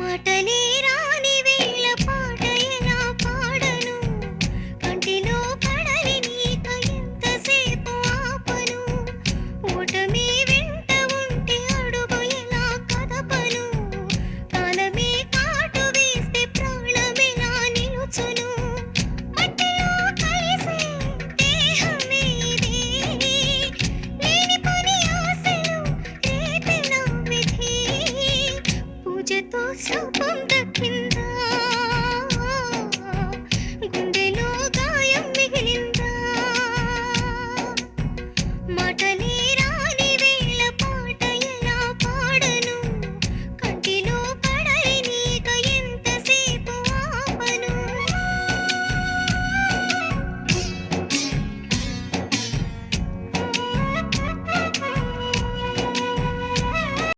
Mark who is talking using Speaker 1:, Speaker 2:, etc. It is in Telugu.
Speaker 1: మాటలే రాని వేళ పాట ఎలా పాడను కంటిలో కడలి నీక ఎంతసేపు ఆపను ఓటమి వెంట ఉంటే అడుగు ఎలా కదపను కాలమే కాటు వేస్తే ప్రాణమెలా నిలుచును మట్టిలో కలిసే దేహమే ఇది లేని పని ఆశలు రేపెలా విధి పూజతో